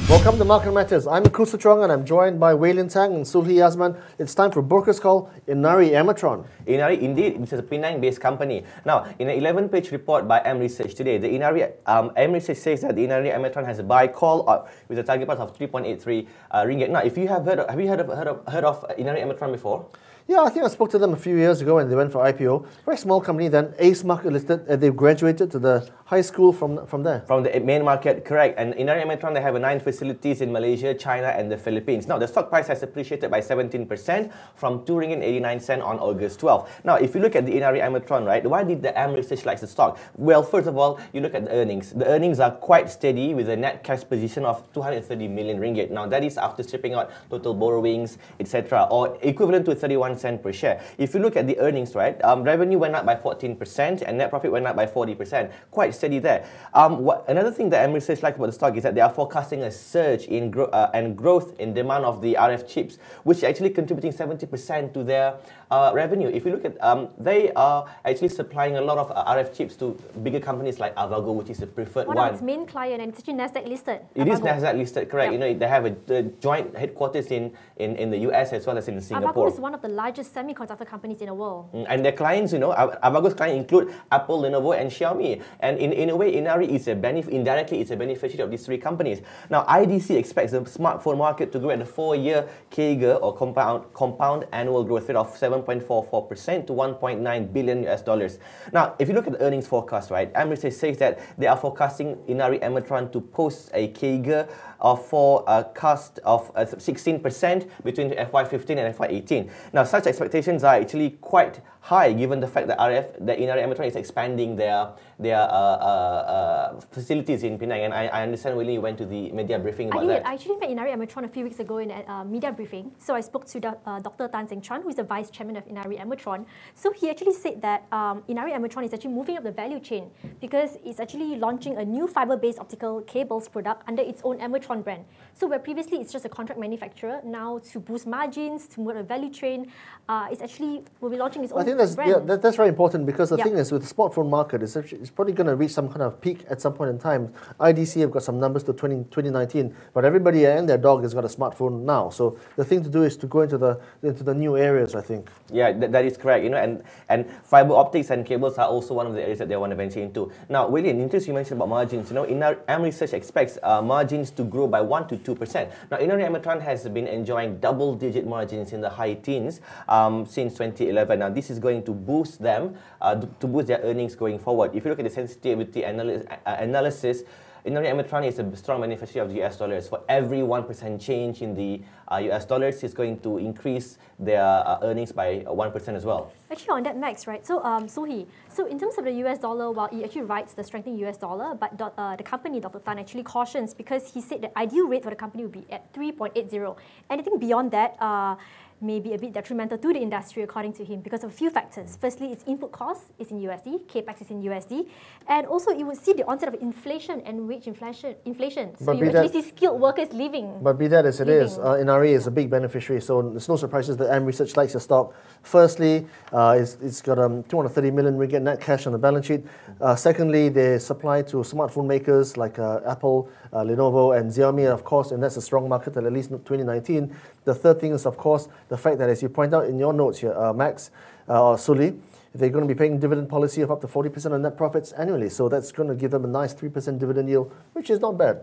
Welcome to Market Matters. I'm Khoo Chuang and I'm joined by Lynn, Tang and Sulhi Azman. It's time for Broker's Call, Inari Amertron. Inari, indeed, this is a Penang-based company. Now, in an 11-page report by AMResearch today, the AMResearch says that the Inari Amertron has a buy call with a target price of 3.83 ringgit. Now, if you have heard of Inari Amertron before? Yeah, I think I spoke to them a few years ago when they went for IPO. Very small company, then ACE market listed, and they graduated to the high school from there. From the main market, correct. And Inari Amertron, they have 9 facilities in Malaysia, China and the Philippines. Now, the stock price has appreciated by 17% from 2.89 ringgit on August 12. Now, if you look at the Inari Amertron, right, why did the AMResearch like the stock? Well, first of all, you look at the earnings. The earnings are quite steady with a net cash position of 230 million ringgit. Now, that is after stripping out total borrowings, etc., or equivalent to 31 cents per share. If you look at the earnings, right, revenue went up by 14% and net profit went up by 40%. Quite steady there. Another thing that AMResearch like about the stock is that they are forecasting a surge in growth in demand of the RF chips, which is actually contributing 70% to their revenue. If you look at, they are actually supplying a lot of RF chips to bigger companies like Avago, which is the preferred one. One of its main client, and it's actually Nasdaq listed. It is Nasdaq listed, correct. Yep. You know, they have a joint headquarters in the US as well as in Singapore. Avago is one of the largest semiconductor companies in the world. And their clients, you know, Avago's clients include Apple, Lenovo, and Xiaomi. And in a way, Inari is indirectly it's a beneficiary of these 3 companies. Now, IDC expects the smartphone market to grow at a 4-year CAGR or compound annual growth rate of 7.44% to $1.9 billion US. Now, if you look at the earnings forecast, right, AMResearch says that they are forecasting Inari Amertron to post a CAGR of 16% between FY15 and FY18. Now, such expectations are actually quite high given the fact that Inari Amertron is expanding their facilities in Penang. And I understand when you went to the media briefing about that. I actually met Inari Amertron a few weeks ago in a media briefing. So I spoke to Dr. Tang, who is the vice chairman of Inari Amertron. So he actually said that Inari Amertron is actually moving up the value chain because it's actually launching a new fiber-based optical cables product under its own Amertron brand. So where previously it's just a contract manufacturer, now to boost margins, to move a value chain, it's actually will be launching its own brand. That's very important because the thing is with the smartphone market, it's probably going to reach some kind of peak at some point in time. IDC have got some numbers to 2019, but everybody and their dog has got a smartphone now. So the thing to do is to go into the new areas, I think. Yeah, that is correct. You know, and fiber optics and cables are also one of the areas that they want to venture into. Now, William, in case you mentioned about margins, you know, AMResearch expects margins to grow by 1 to 2%. Now, Inari Amertron has been enjoying double-digit margins in the high teens since 2011. Now, this is going to boost them, to boost their earnings going forward. If you look at the sensitivity analysis, Inari Amertron is a strong beneficiary of the US dollars. For every 1% change in the US dollars, it's going to increase their earnings by 1% as well. Actually, on that, Max, right? So, Sulhi, so in terms of the US dollar, while he actually writes the strengthening US dollar, but the company, Dr. Tan, actually cautions because he said the ideal rate for the company would be at 3.80. Anything beyond that may be a bit detrimental to the industry, according to him, because of a few factors. Firstly, its input cost is in USD, capex is in USD, and also you would see the onset of inflation and wage inflation. So you actually see skilled workers leaving. But be that as it is, Inari is a big beneficiary, so it's no surprises that AMResearch likes the stock. Firstly, it's got 230 million ringgit net cash on the balance sheet. Secondly, they supply to smartphone makers like Apple, Lenovo, and Xiaomi, of course, and that's a strong market at least 2019. The third thing is, of course, the fact that, as you point out in your notes here, Max, or Sulhi, they're going to be paying dividend policy of up to 40% of net profits annually. So that's going to give them a nice 3% dividend yield, which is not bad.